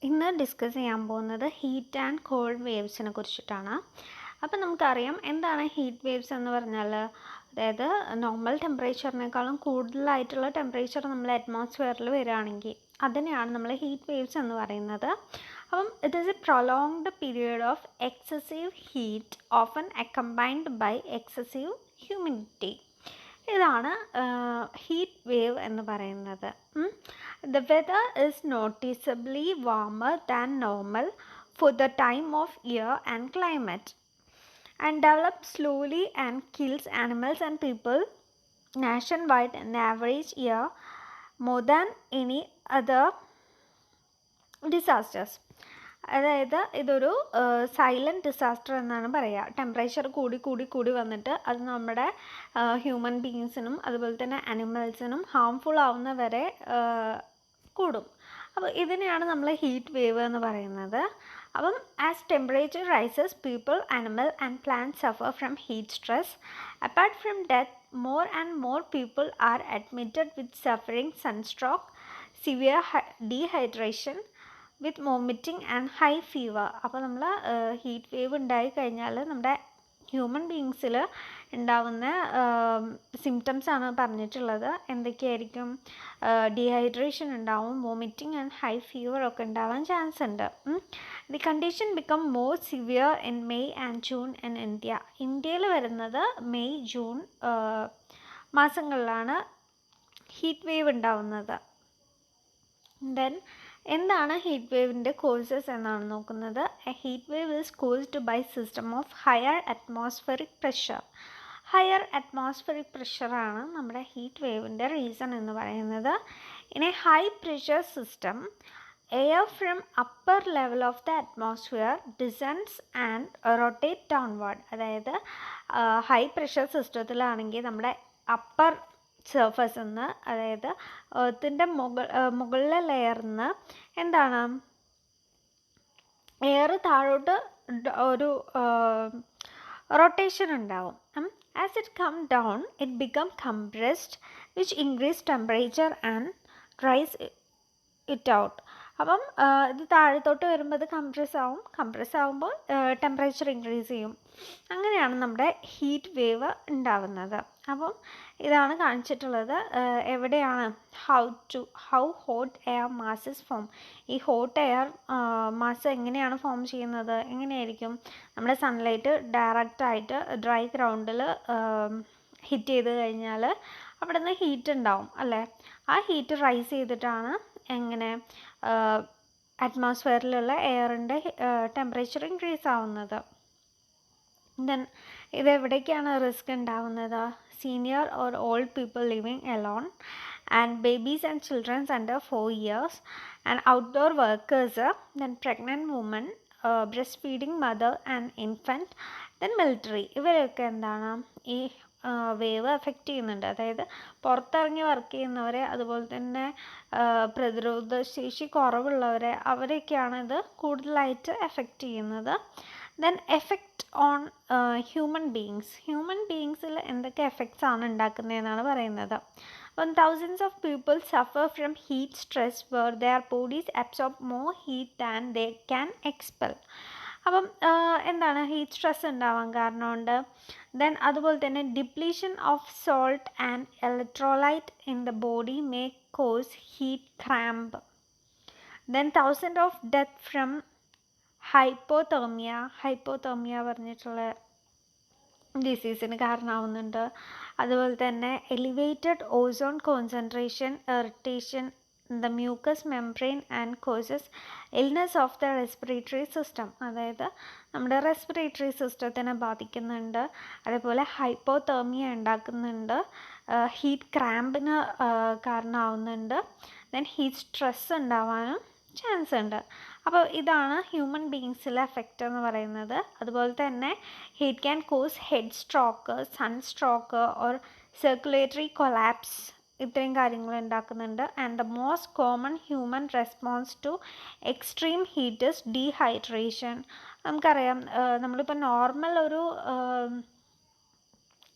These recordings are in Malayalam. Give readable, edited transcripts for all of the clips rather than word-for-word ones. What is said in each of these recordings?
ഇന്ന് ഡിസ്കസ് ചെയ്യാൻ പോകുന്നത് ഹീറ്റ് ആൻഡ് കോൾഡ് വേവ്സിനെ കുറിച്ചിട്ടാണ്. അപ്പം നമുക്കറിയാം എന്താണ് ഹീറ്റ് വേവ്സ് എന്ന് പറഞ്ഞാൽ, അതായത് നോർമൽ ടെമ്പറേച്ചറിനേക്കാളും കൂടുതലായിട്ടുള്ള ടെമ്പറേച്ചർ നമ്മൾ അറ്റ്മോസ്ഫിയറിൽ വരികയാണെങ്കിൽ അതിനെയാണ് നമ്മൾ ഹീറ്റ് വേവ്സ് എന്ന് പറയുന്നത്. അപ്പം it is a prolonged period of excessive heat often accompanied by excessive humidity. ഇതാണ് ഹീറ്റ് വേവ് എന്ന് പറയുന്നത്. The weather is noticeably warmer than normal for the time of year and climate, and develops slowly and kills animals and people nationwide in average year more than any other disasters. അതായത് ഇതൊരു സൈലൻറ്റ് ഡിസാസ്റ്റർ എന്നാണ് പറയുക. ടെമ്പറേച്ചർ കൂടി വന്നിട്ട് അത് നമ്മുടെ ഹ്യൂമൻ ബീയിങ്സിനും അതുപോലെ തന്നെ അനിമൽസിനും ഹാംഫുൾ ആവുന്ന വരെ കൂടും. അപ്പോൾ ഇതിനെയാണ് നമ്മൾ ഹീറ്റ് വേവ് എന്ന് പറയുന്നത്. അപ്പം as temperature rises people, animal and plant Zafar from heat stress. Apart from death, more and more people are admitted with suffering sunstroke, severe dehydration, with vomiting and high fever. അപ്പോൾ നമ്മൾ ഹീറ്റ് വേവ് ഉണ്ടായി കഴിഞ്ഞാൽ നമ്മുടെ ഹ്യൂമൻ ബീയിങ്സിൽ ഉണ്ടാവുന്ന സിംറ്റംസാണ് പറഞ്ഞിട്ടുള്ളത്. എന്തൊക്കെയായിരിക്കും? ഡീഹൈഡ്രേഷൻ ഉണ്ടാവും, വോമിറ്റിംഗ് ആൻഡ് ഹൈ ഫീവർ ഒക്കെ ഉണ്ടാവാൻ ചാൻസ് ഉണ്ട്. The condition become more severe in May and June in India. ഇന്ത്യയിൽ വരുന്നത് മെയ് ജൂൺ മാസങ്ങളിലാണ് ഹീറ്റ് വേവ് ഉണ്ടാവുന്നത്. ദെൻ എന്താണ് ഹീറ്റ് വേവിൻ്റെ കോസസ് എന്നാണ് നോക്കുന്നത്. A heat wave is caused by system of higher atmospheric pressure. Higher atmospheric പ്രഷറാണ് നമ്മുടെ ഹീറ്റ് വേവിൻ്റെ റീസൺ എന്ന് പറയുന്നത്. In a high pressure system, air from upper level of the atmosphere descends and rotate downward. അതായത് ഹൈ പ്രഷർ സിസ്റ്റത്തിലാണെങ്കിൽ നമ്മുടെ അപ്പർ സർഫസിൽ നിന്ന്, അതായത് എർത്തിൻ്റെ മുകളിലെ ലെയറിൽ നിന്ന് എന്താണ് എയർ താഴോട്ട് ഒരു റൊട്ടേഷൻ ഉണ്ടാവും. As it come down it become compressed which increase temperature and dries it out. അപ്പം ഇത് താഴത്തോട്ട് വരുമ്പോൾ ഇത് കംപ്രസ് ആവുമ്പോൾ ടെമ്പറേച്ചർ ഇൻക്രീസ് ചെയ്യും. അങ്ങനെയാണ് നമ്മുടെ ഹീറ്റ് വേവ് ഉണ്ടാവുന്നത്. അപ്പം ഇതാണ് കാണിച്ചിട്ടുള്ളത്. എവിടെയാണ് how hot air masses form. ഈ ഹോട്ട് എയർ മാസ് എങ്ങനെയാണ് ഫോം ചെയ്യുന്നത്? എങ്ങനെയായിരിക്കും? നമ്മുടെ സൺലൈറ്റ് ഡയറക്റ്റായിട്ട് ഡ്രൈ ഗ്രൗണ്ടിൽ ഹിറ്റ് ചെയ്ത് കഴിഞ്ഞാൽ അവിടെ നിന്ന് ഹീറ്റ് ഉണ്ടാവും അല്ലേ? ആ ഹീറ്റ് റൈസ് ചെയ്തിട്ടാണ് എങ്ങനെ അറ്റ്മോസ്ഫിയറിലുള്ള എയറിൻ്റെ ടെമ്പറേച്ചർ ഇൻക്രീസ് ആവുന്നത്. ദെൻ ഇതെവിടേക്കാണ് റിസ്ക് ഉണ്ടാവുന്നത്? Senior or old people living alone and babies and childrens under 4 years and outdoor workers, then pregnant woman, breast feeding mother and infant, then military. ഇവരൊക്കെ എന്താണ് ഈ വേവ് എഫക്റ്റ് ചെയ്യുന്നുണ്ട്. അതായത് പുറത്തിറങ്ങി വർക്ക് ചെയ്യുന്നവരെ, അതുപോലെ തന്നെ പ്രതിരോധശേഷി കുറവുള്ളവരെ, അവരെയൊക്കെയാണ് ഇത് കൂടുതലായിട്ട് എഫക്റ്റ് ചെയ്യുന്നത്. ദെൻ എഫക്റ്റ് ഓൺ ഹ്യൂമൻ ബീയിങ്സിൽ എന്തൊക്കെ എഫക്ട്സ് ആണ് ഉണ്ടാക്കുന്നതെന്നാണ് പറയുന്നത്. അപ്പം thousands of people suffer from heat stress where their bodies absorb more heat than they can expel. അപ്പം എന്താണ് ഹീറ്റ് സ്ട്രെസ് ഉണ്ടാവാൻ കാരണമുണ്ട്. ദെൻ അതുപോലെ തന്നെ depletion of salt and electrolyte in the body may cause heat cramp. Then 1000 of death from hypothermia പറഞ്ഞിട്ടുള്ള ഡിസീസിന് കാരണമാവുന്നുണ്ട്. അതുപോലെ തന്നെ elevated ozone concentration, irritation the mucus membrane and causes illness of the respiratory system. അതായത് നമ്മുടെ റെസ്പിറേറ്ററി സിസ്റ്റത്തിനെ ബാധിക്കുന്നുണ്ട്. അതേപോലെ ഹൈപ്പോതെർമിയ ഉണ്ടാക്കുന്നുണ്ട്, ഹീറ്റ് ക്രാമ്പിന് കാരണമാവുന്നുണ്ട്, ദെൻ ഹീറ്റ് സ്ട്രെസ് ഉണ്ടാവാനും ചാൻസ് ഉണ്ട്. അപ്പോൾ ഇതാണ് ഹ്യൂമൻ ബീയിങ്സിലെ എഫക്റ്റ് എന്ന് പറയുന്നത്. അതുപോലെ തന്നെ heat can cause head stroke, sun stroke or circulatory collapse. ഇത്രയും കാര്യങ്ങൾ ഉണ്ടാക്കുന്നുണ്ട്. And the most common human response to extreme heat is dehydration. നമുക്കറിയാം, നമ്മളിപ്പോൾ നോർമൽ ഒരു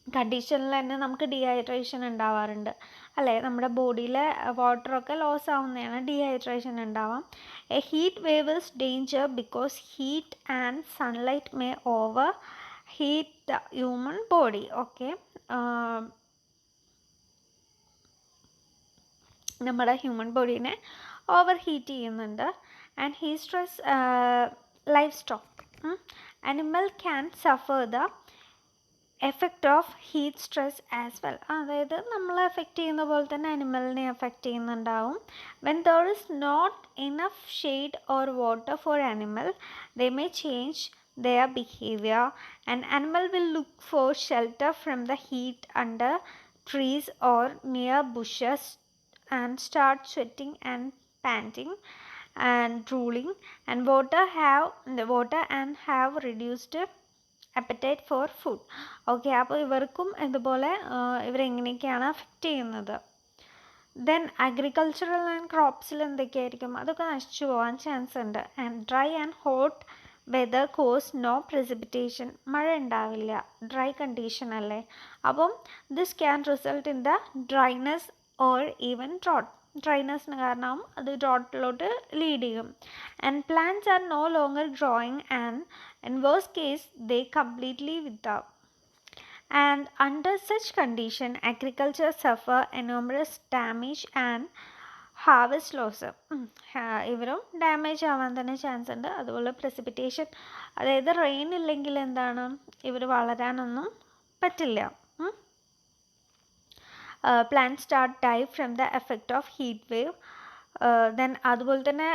കണ്ടീഷനിൽ തന്നെ നമുക്ക് ഡീഹൈഡ്രേഷൻ ഉണ്ടാവാറുണ്ട് അല്ലേ? നമ്മുടെ ബോഡിയിലെ വാട്ടറൊക്കെ ലോസ് ആവുന്നതാണ് ഡീഹൈഡ്രേഷൻ ഉണ്ടാവാം. A heat wave is danger because heat and sunlight may over heat the human body. Okay, നമ്മുടെ ഹ്യൂമൻ ബോഡീനെ ഓവർ ഹീറ്റ് ചെയ്യുന്നുണ്ട്. And heat stress life stock animal can suffer the effect of heat stress as well. അതായത് നമ്മളെ എഫക്റ്റ് ചെയ്യുന്ന പോലെ തന്നെ അനിമലിനെ എഫക്റ്റ് ചെയ്യുന്നുണ്ടാവും. When there is not enough shade or water for animal they may change their behavior. An animal will look for shelter from the heat under trees or near bushes and start sweating and panting and drooling and water and have reduced appetite for food. Okay, അപ്പോൾ ഇവർക്കും ഇതുപോലെ ഇവരെങ്ങനെയൊക്കെയാണ് അഫക്റ്റ് ചെയ്യുന്നത്. ദെൻ അഗ്രികൾച്ചറൽ ആൻഡ് ക്രോപ്സിൽ എന്തൊക്കെയായിരിക്കും? അതൊക്കെ നശിച്ചു പോകാൻ ചാൻസ് ഉണ്ട്. And dry and hot weather cause no precipitation. മഴ ഉണ്ടാവില്ല, ഡ്രൈ കണ്ടീഷൻ അല്ലേ. അപ്പം this can result in the dryness or even drought. ഡ്രൈനെസ്സിന് കാരണം അത് ഡ്രോട്ടിലോട്ട് ലീഡ് ചെയ്യും. And plants are no longer growing and in worst case they completely wither. And under such condition agriculture suffer enormous damage and harvest loss. ഇവരും ഡാമേജ് ആവാൻ തന്നെ ചാൻസ് ഉണ്ട്. അതുപോലെ precipitation, അതായത് റെയിൻ ഇല്ലെങ്കിൽ എന്താണ്, ഇവർ വളരാനൊന്നും പറ്റില്ല. Plant start dye from the effect of heat wave. Then അതുപോലെ തന്നെ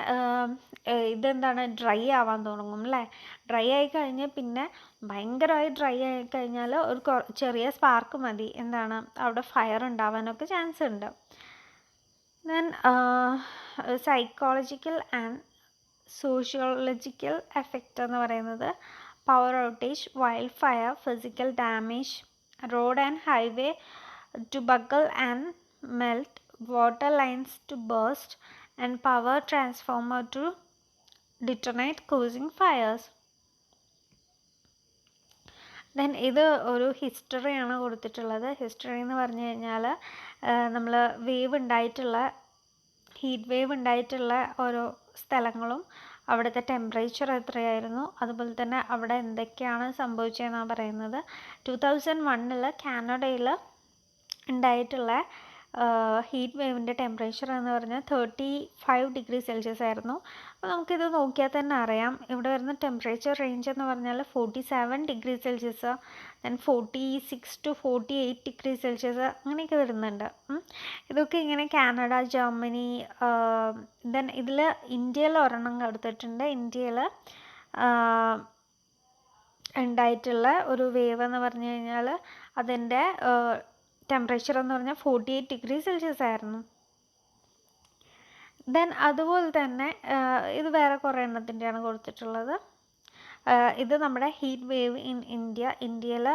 ഇതെന്താണ്, ഡ്രൈ ആവാൻ തുടങ്ങും അല്ലേ. ഡ്രൈ ആയി കഴിഞ്ഞാൽ പിന്നെ ഭയങ്കരമായി ഡ്രൈ ആയി കഴിഞ്ഞാൽ ഒരു ചെറിയ സ്പാർക്ക് മതി, എന്താണ് അവിടെ ഫയർ ഉണ്ടാവാനൊക്കെ ചാൻസ് ഉണ്ട്. Then psychological and sociological effect എന്ന് പറയുന്നത് power outage, wild fire, physical damage, road and highway to buckle and melt, water lines to burst, and power transformer to detonate, causing fires. Then ഇത് ഒരു ഹിസ്റ്ററിയാണ് കൊടുത്തിട്ടുള്ളത്. ഹിസ്റ്ററി എന്ന് പറഞ്ഞു കഴിഞ്ഞാൽ നമ്മൾ ഹീറ്റ് വേവ് ഉണ്ടായിട്ടുള്ള ഓരോ സ്ഥലങ്ങളും അവിടുത്തെ ടെമ്പറേച്ചർ എത്രയായിരുന്നു, അതുപോലെ തന്നെ അവിടെ എന്തൊക്കെയാണ് സംഭവിച്ചതെന്നാണ് പറയുന്നത്. 2001 കാനഡയിൽ ഉണ്ടായിട്ടുള്ള ഹീറ്റ് വേവിൻ്റെ ടെമ്പറേച്ചർ എന്ന് പറഞ്ഞാൽ 35 ഡിഗ്രി സെൽഷ്യസ് ആയിരുന്നു. അപ്പോൾ നമുക്കിത് നോക്കിയാൽ തന്നെ അറിയാം. ഇവിടെ വരുന്ന ടെമ്പറേച്ചർ റേഞ്ച് എന്ന് പറഞ്ഞാൽ 47 degree Celsius, then 46 to 48 degree Celsius അങ്ങനെയൊക്കെ വരുന്നുണ്ട്. ഇതൊക്കെ ഇങ്ങനെ കാനഡ, ജർമ്മനി, ദെൻ ഇതിൽ ഇന്ത്യയിൽ ഒരെണ്ണം കൊടുത്തിട്ടുണ്ട്. ഇന്ത്യയിൽ ഉണ്ടായിട്ടുള്ള ഒരു വേവ് എന്ന് പറഞ്ഞു കഴിഞ്ഞാൽ അതിൻ്റെ ടെമ്പറേച്ചർ എന്ന് പറഞ്ഞാൽ 48 ഡിഗ്രി സെൽഷ്യസ് ആയിരുന്നു. ദെൻ അതുപോലെ തന്നെ ഇത് വേറെ കുറേ എണ്ണത്തിൻ്റെയാണ് കൊടുത്തിട്ടുള്ളത്. ഇത് നമ്മുടെ ഹീറ്റ് വേവ് ഇൻ ഇന്ത്യയിൽ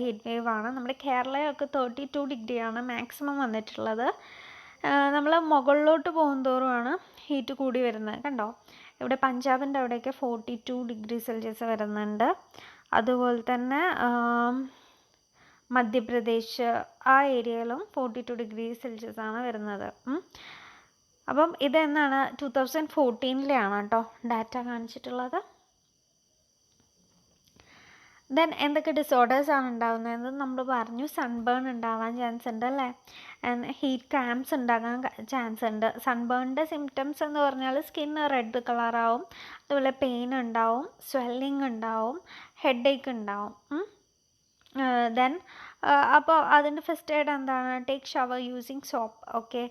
ഹീറ്റ് വേവ് ആണ്. നമ്മുടെ കേരളയൊക്കെ 32 ഡിഗ്രിയാണ് മാക്സിമം വന്നിട്ടുള്ളത്. നമ്മൾ മുകളിലോട്ട് പോകുന്തോറുമാണ് ഹീറ്റ് കൂടി വരുന്നത്. കണ്ടോ, ഇവിടെ പഞ്ചാബിൻ്റെ അവിടെയൊക്കെ 42 ഡിഗ്രി സെൽഷ്യസ് വരുന്നുണ്ട്. അതുപോലെ തന്നെ മധ്യപ്രദേശ് ആ ഏരിയയിലും 42 ഡിഗ്രി സെൽഷ്യസ് ആണ് വരുന്നത്. അപ്പം ഇതെന്നാണ് 2014 കേട്ടോ ഡാറ്റ കാണിച്ചിട്ടുള്ളത്. ദെൻ എന്തൊക്കെ ഡിസോർഡേഴ്സാണ് ഉണ്ടാകുന്നതെന്ന് നമ്മൾ പറഞ്ഞു. സൺബേൺ ഉണ്ടാവാൻ ചാൻസ് ഉണ്ട് അല്ലേ. ഹീറ്റ് ക്രാംസ് ഉണ്ടാകാൻ ചാൻസ് ഉണ്ട്. സൺബേണിൻ്റെ സിംറ്റംസ് എന്ന് പറഞ്ഞാൽ സ്കിന്ന് റെഡ് കളറാവും, അതുപോലെ പെയിൻ ഉണ്ടാവും, സ്വെല്ലിങ് ഉണ്ടാവും, ഹെഡ് ഏക്ക് ഉണ്ടാവും. ദെൻ അപ്പോൾ അതിൻ്റെ ഫസ്റ്റ് എയ്ഡ് എന്താണ്, take shower using soap. Okay,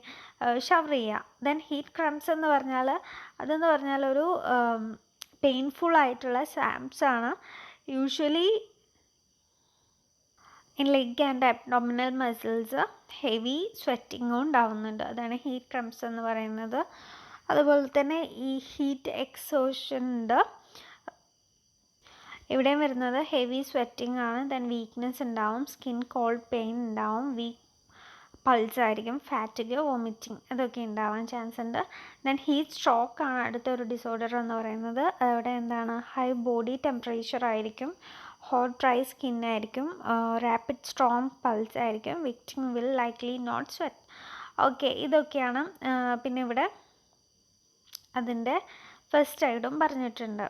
shower ചെയ്യുക. ദെൻ ഹീറ്റ് ക്രംസ് എന്ന് പറഞ്ഞാൽ അതെന്ന് പറഞ്ഞാൽ ഒരു പെയിൻഫുൾ ആയിട്ടുള്ള സാംസ് ആണ്. Usually in leg and abdominal muscles heavy സ്വെറ്റിങ്ങും ഉണ്ടാവുന്നുണ്ട്. അതാണ് ഹീറ്റ് ക്രംസ് എന്ന് പറയുന്നത്. അതുപോലെ തന്നെ ഈ ഹീറ്റ് എക്സോഷൻ ഉണ്ട്. ഇവിടെയും വരുന്നത് ഹെവി സ്വെറ്റിംഗ് ആണ്. ദെൻ വീക്ക്നെസ് ഉണ്ടാവും, സ്കിൻ കോൾഡ് പെയിൻ ഉണ്ടാവും, വീക്ക് പൾസ് ആയിരിക്കും, ഫാറ്റിഗ്, വോമിറ്റിംഗ് ഇതൊക്കെ ഉണ്ടാവാൻ ചാൻസ് ഉണ്ട്. ദെൻ ഹീറ്റ് സ്ട്രോക്ക് ആണ് അടുത്തൊരു ഡിസോർഡർ എന്ന് പറയുന്നത്. അവിടെ എന്താണ്, ഹൈ ബോഡി ടെമ്പറേച്ചർ ആയിരിക്കും, ഹോട്ട് ഡ്രൈ സ്കിൻ ആയിരിക്കും, റാപ്പിഡ് സ്ട്രോങ് പൾസ് ആയിരിക്കും, victim will likely not sweat. Okay, ഇതൊക്കെയാണ്. പിന്നെ ഇവിടെ അതിൻ്റെ ഫസ്റ്റ് എയ്ഡും പറഞ്ഞിട്ടുണ്ട്.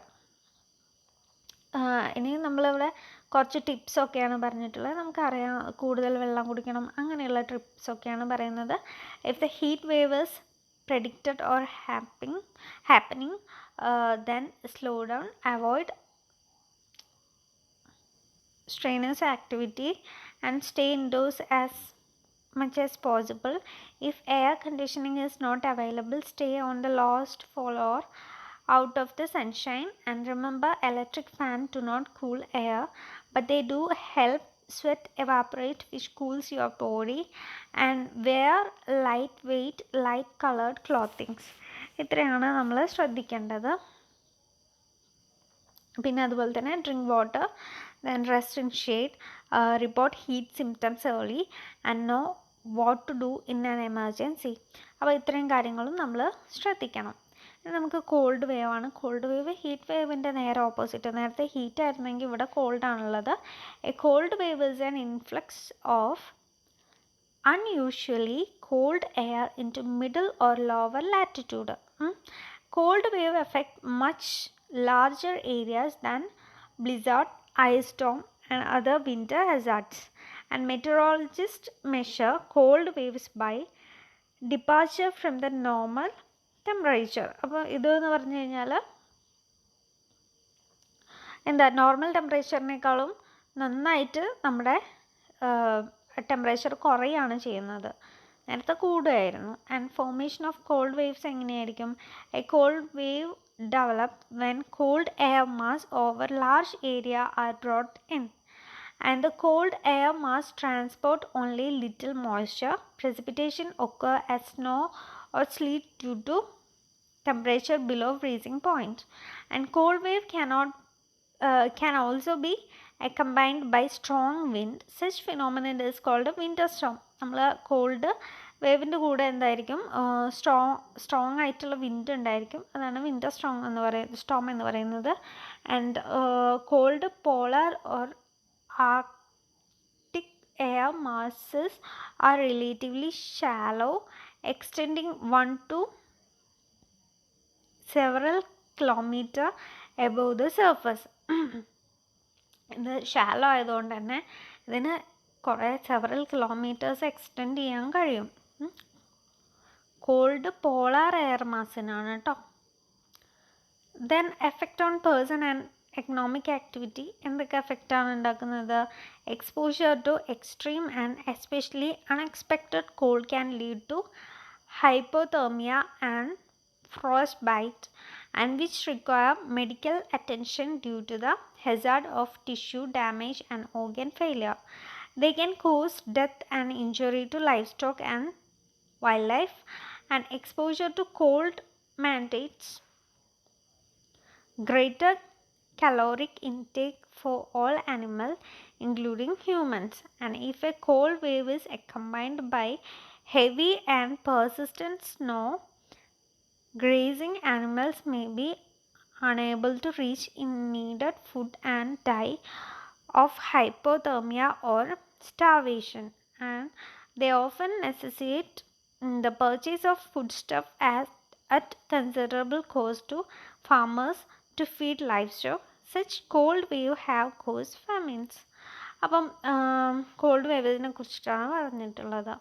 ഇനി നമ്മളിവിടെ കുറച്ച് ടിപ്സൊക്കെയാണ് പറഞ്ഞിട്ടുള്ളത്. നമുക്കറിയാം കൂടുതൽ വെള്ളം കുടിക്കണം, അങ്ങനെയുള്ള ടിപ്സൊക്കെയാണ് പറയുന്നത്. If the heat wave is predicted or happening, then slow down, avoid strenuous activity and stay indoors as much as possible. If air conditioning is not available, stay on the lowest floor out of the sunshine. And remember, electric fans do not cool air, but they do help sweat evaporate, which cools your body. And wear lightweight, light colored clothings. ഇത്രയാണ് നമ്മൾ ശ്രദ്ധിക്കേണ്ടത്. പിന്നെ അതുപോലെ തന്നെ drink water, then rest in shade, report heat symptoms early and know what to do in an emergency. അപ്പോൾ ഇത്രയും കാര്യങ്ങളും നമ്മൾ ശ്രദ്ധിക്കണം. ഇനി നമുക്ക് കോൾഡ് വേവ് ആണ്. കോൾഡ് വേവ് ഹീറ്റ് വേവിൻ്റെ നേരെ ഓപ്പോസിറ്റ്. നേരത്തെ ഹീറ്റ് ആയിരുന്നെങ്കിൽ ഇവിടെ കോൾഡ് ആണുള്ളത്. A cold wave is an influx of unusually cold air into middle or lower latitude. Cold wave affect much larger areas than blizzard, ice storm and other winter hazards. And meteorologists measure cold waves by departure from the normal temperature. അപ്പോൾ ഇതെന്ന് പറഞ്ഞു കഴിഞ്ഞാൽ എന്താ, നോർമൽ ടെമ്പറേച്ചറിനേക്കാളും നന്നായിട്ട് നമ്മുടെ ടെമ്പറേച്ചർ കുറയാണ് ചെയ്യുന്നത്. നേരത്തെ കൂടുകയായിരുന്നു. And formation of cold waves എങ്ങനെയായിരിക്കും? A cold wave develop when cold air mass over large area are brought in, and the cold air mass transport only little moisture. Precipitation occur as snow or sleet due to temperature below freezing point. And cold wave can also be accompanied by strong wind. Such phenomenon is called a winter storm. നമ്മൾ കോൾഡ് വേവിൻ്റെ കൂടെ എന്തായിരിക്കും, സ്ട്രോങ് ആയിട്ടുള്ള വിൻഡ് ഉണ്ടായിരിക്കും. അതാണ് വിൻ്റർ സ്റ്റോം എന്ന് പറയുന്നത്. And called polar or Arctic air masses are relatively shallow, extending 1 to several kilometer above the surface. ഇത് ഷാലോ ആയതുകൊണ്ട് തന്നെ ഇതിന് കുറേ സെവറൽ കിലോമീറ്റേഴ്സ് എക്സ്റ്റെൻഡ് ചെയ്യാൻ കഴിയും. കോൾഡ് പോളാർ എയർ മാസിനാണ് കേട്ടോ. Then effect on person and economic activity. എന്തൊക്കെ എഫക്റ്റാണ് ഉണ്ടാക്കുന്നത്? Exposure to extreme and especially unexpected cold can lead to hypothermia and frostbite, and which require medical attention due to the hazard of tissue damage and organ failure. They can cause death and injury to livestock and wildlife. And exposure to cold mandates greater caloric intake for all animals including humans. And if a cold wave is accompanied by heavy and persistent snow, grazing animals may be unable to reach in needed food and die of hypothermia or starvation. And they often necessitate the purchase of foodstuff at considerable cost to farmers to feed livestock. Such cold wave have caused famines. അപ്പം കോൾഡ് വേവിനെ കുറിച്ചിട്ടാണ് പറഞ്ഞിട്ടുള്ളത്.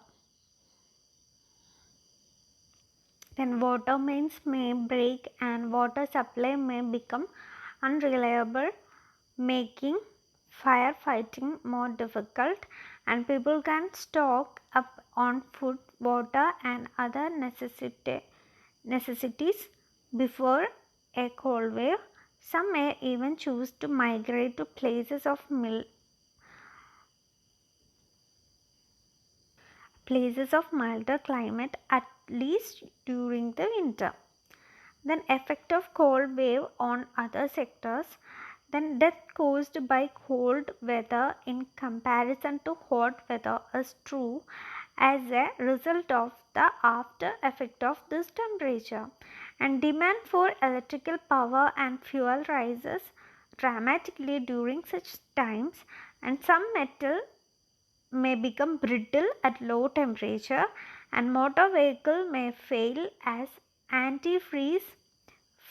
Then water mains may break and water supply may become unreliable, making firefighting more difficult. And people can stock up on food, water and other necessities before a cold wave. Some may even choose to migrate to places of milder climate, at least during the winter. Then effect of cold wave on other sectors. Then death caused by cold weather in comparison to hot weather is true as a result of the after effect of this temperature. And demand for electrical power and fuel rises dramatically during such times, and some metal may become brittle at low temperature, and motor vehicle may fail as antifreeze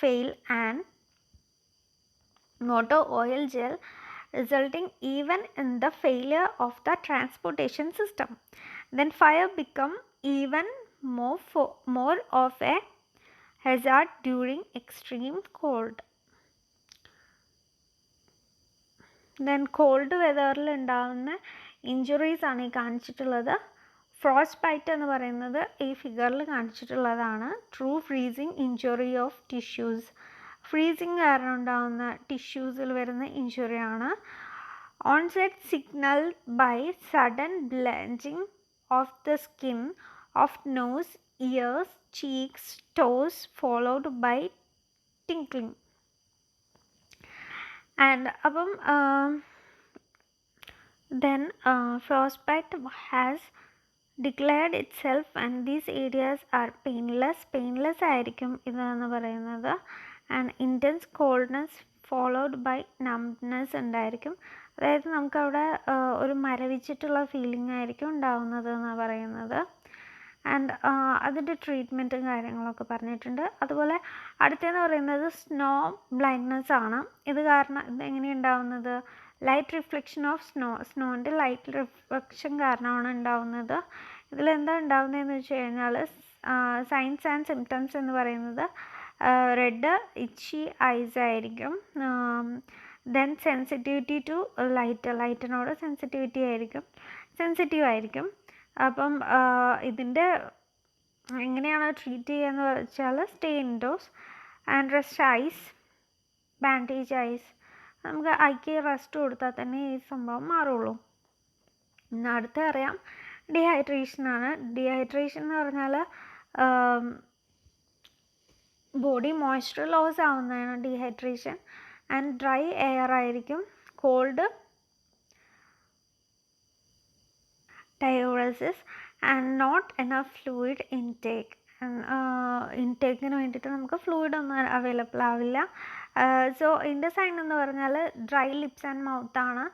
fail and motor oil gel, resulting even in the failure of the transportation system. Then fire become even more of a hazard during extreme cold. Then cold വെതറിൽ ഉണ്ടാകുന്ന ഇഞ്ചുറീസ് ആണ് ഈ കാണിച്ചിട്ടുള്ളത്. ഫ്രോസ്റ്റ് ബൈറ്റ് എന്ന് പറയുന്നത് ഈ ഫിഗറിൽ കാണിച്ചിട്ടുള്ളതാണ്. True freezing injury of tissues. Freezing കാരണം ഉണ്ടാകുന്ന ടിഷ്യൂസിൽ വരുന്ന ഇഞ്ചുറിയാണ്. Onset signal by sudden blanching of the skin of nose, ears, cheeks, toes followed by tinkling. And അപ്പം then frostbite has declared itself and these areas are painless ആയിരിക്കും ഇതെന്ന് പറയുന്നത്. And intense coldness followed by numbness ഉണ്ടായിരിക്കും. അതായത് നമുക്കവിടെ ഒരു മരവിച്ചിട്ടുള്ള ഫീലിംഗ് ആയിരിക്കും ഉണ്ടാവുന്നത് എന്നാണ് പറയുന്നത്. ആൻഡ് അതിൻ്റെ ട്രീറ്റ്മെൻറ്റും കാര്യങ്ങളൊക്കെ പറഞ്ഞിട്ടുണ്ട്. അതുപോലെ അടുത്തതെന്ന് പറയുന്നത് സ്നോ ബ്ലൈൻഡ്നെസ് ആണ്. ഇത് കാരണം ഇതെങ്ങനെയാണ് ഉണ്ടാവുന്നത്? ലൈറ്റ് റിഫ്ലക്ഷൻ ഓഫ് സ്നോൻ്റെ ലൈറ്റ് റിഫ്ലക്ഷൻ കാരണമാണ് ഉണ്ടാവുന്നത്. ഇതിലെന്താ ഉണ്ടാവുന്നതെന്ന് വെച്ച് കഴിഞ്ഞാൽ സൈൻസ് ആൻഡ് സിംറ്റംസ് എന്ന് പറയുന്നത് റെഡ് ഇച്ചി ഐസ് ആയിരിക്കും. ദെൻ സെൻസിറ്റിവിറ്റി ടു ലൈറ്റിനോട് സെൻസിറ്റീവ് ആയിരിക്കും. അപ്പം ഇതിൻ്റെ എങ്ങനെയാണ് ട്രീറ്റ് ചെയ്യുകയെന്ന് വെച്ചാൽ stay indoors and rest eyes, bandage eyes. നമുക്ക് ഐക്ക് റെസ്റ്റ് കൊടുത്താൽ തന്നെ ഈ സംഭവം മാറുള്ളൂ. അടുത്ത അറിയാം ഡീഹൈഡ്രേഷനാണ്. ഡീഹൈഡ്രേഷൻ എന്ന് പറഞ്ഞാൽ ബോഡി മോയ്സ്ചർ ലോസ് ആവുന്നതാണ് ഡീഹൈഡ്രേഷൻ. ആൻഡ് ഡ്രൈ എയർ ആയിരിക്കും. Cold, diuresis and not enough fluid intake. ഇൻടേക്കിന് വേണ്ടിയിട്ട് നമുക്ക് ഫ്ലൂയിഡ് ഒന്നും അവൈലബിൾ ആവില്ല. സോ ഇതിൻ്റെ സൈൻ എന്ന് പറഞ്ഞാൽ ഡ്രൈ ലിപ്സ് ആൻഡ് മൗത്ത് ആണ്.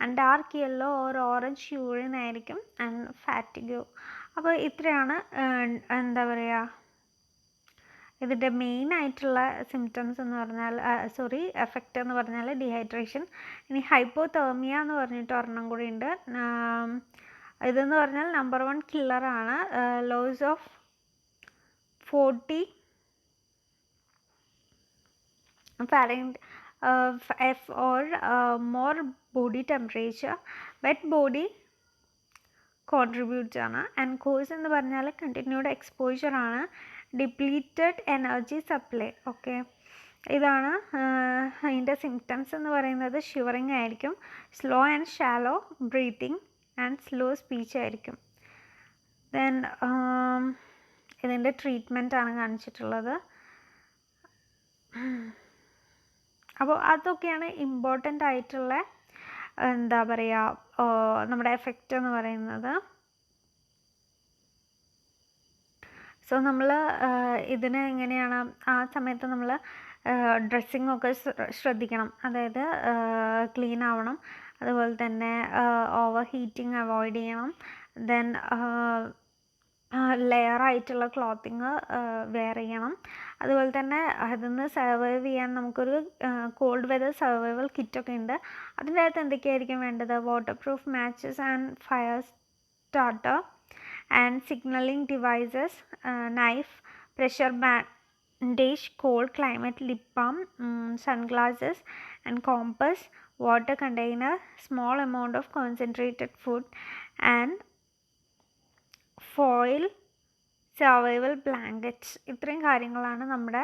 And dark yellow or orange urine ആയിരിക്കും. ആൻഡ് ഫാറ്റിഗ്യൂ. അപ്പോൾ ഇത്രയാണ് എന്താ പറയുക ഇതിൻ്റെ മെയിൻ ആയിട്ടുള്ള സിംറ്റംസ് എന്ന് പറഞ്ഞാൽ എഫക്റ്റ് എന്ന് പറഞ്ഞാൽ ഡീഹൈഡ്രേഷൻ. ഇനി ഹൈപ്പോതെർമിയ എന്ന് പറഞ്ഞിട്ട് ഒരെണ്ണം കൂടി ഉണ്ട്. ഇതെന്ന് പറഞ്ഞാൽ നമ്പർ 1 കില്ലറാണ്. Loss of 40 Fahrenheit F or more body temperature. Wet body contributes ആണ്. ആൻഡ് കോസ് എന്ന് പറഞ്ഞാൽ കണ്ടിന്യൂഡ് എക്സ്പോഷർ ആണ്. Depleted energy supply. ഓക്കെ, ഇതാണ് അതിൻ്റെ സിംറ്റംസ് എന്ന് പറയുന്നത്. ഷിവറിങ് ആയിരിക്കും, slow and shallow breathing and slow speech ആയിരിക്കും. ദെൻ ഇതിൻ്റെ ട്രീറ്റ്മെൻ്റ് ആണ് കാണിച്ചിട്ടുള്ളത്. അപ്പോൾ അതൊക്കെയാണ് ഇമ്പോർട്ടൻ്റ് ആയിട്ടുള്ള എന്താ പറയുക നമ്മുടെ എഫക്റ്റ് എന്ന് പറയുന്നത്. സോ നമ്മൾ ഇതിന് എങ്ങനെയാണ് ആ സമയത്ത് നമ്മൾ ഡ്രസ്സിങ് ഒക്കെ ശ്രദ്ധിക്കണം. അതായത് ക്ലീൻ ആവണം. അതുപോലെ തന്നെ ഓവർ ഹീറ്റിംഗ് അവോയ്ഡ് ചെയ്യണം. ദെൻ ലെയറായിട്ടുള്ള ക്ലോത്തിങ് വെയർ ചെയ്യണം. അതുപോലെ തന്നെ അതിന്ന് സർവൈവ് ചെയ്യാൻ നമുക്കൊരു കോൾഡ് വെതർ സർവൈവൽ കിറ്റൊക്കെ ഉണ്ട്. അതിൻ്റെ അകത്ത് എന്തൊക്കെയായിരിക്കും വേണ്ടത്? Waterproof matches and fire starter and signalling devices, knife, pressure bandage, cold climate lip balm, sunglasses and compass, water container, small amount of concentrated food and foil survival blankets. ഇത്രയും കാര്യങ്ങളാണ് നമ്മുടെ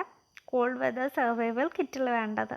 കോൾഡ് വെതർ സർവൈവൽ കിറ്റിൽ വേണ്ടത്.